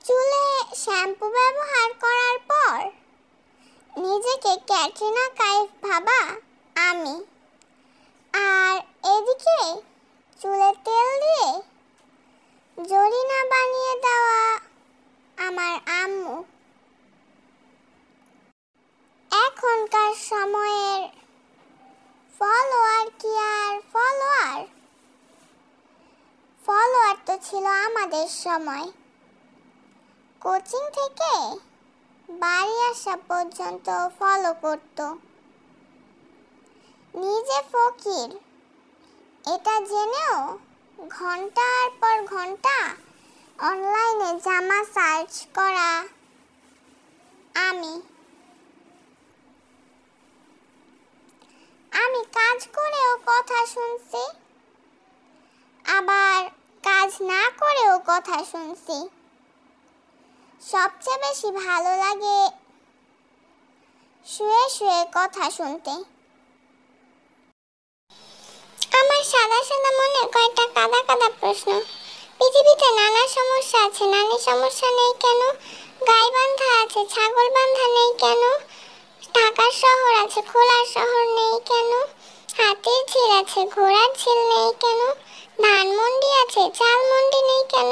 চুলে শ্যাম্পু ব্যবহার করার পর নিজেকে ক্যাটরিনা কাইফ ভাবা আমি, আর এদিকে চুলে তেল দিয়ে জরিনা বানিয়ে দেওয়া আমার আম্মু। এখনকার সময়ের ফলোয়ার কি আর ফলোয়ার তো ছিল আমাদের সময়। কোচিং থেকে বাড়ি আসা পর্যন্ত ফলো করত। নিজে ফকির এটা জেনেও ঘন্টার পর ঘন্টা অনলাইনে জামা সার্চ করা আমি কাজ করেও কথা শুনছি, আবার কাজ না করেও কথা শুনছি। সবচেয়ে বেশি ভালো লাগে শুয়ে শুয়ে কথা শুনতে। আমার সাদা সাদা মনে কয়েকটা কাদা কাদা প্রশ্ন। পৃথিবীতে নানা সমস্যা আছে, নানি সমস্যা নেই কেন? গাই বান্ধা আছে, ছাগল বান্ধা নেই কেন? ঢাকার শহর আছে, খোলার শহর নেই কেন? হাতির ঝিল আছে, ঘোড়ার ঝিল নেই কেন? ধানমন্ডি আছে, চাল মন্ডি নেই কেন?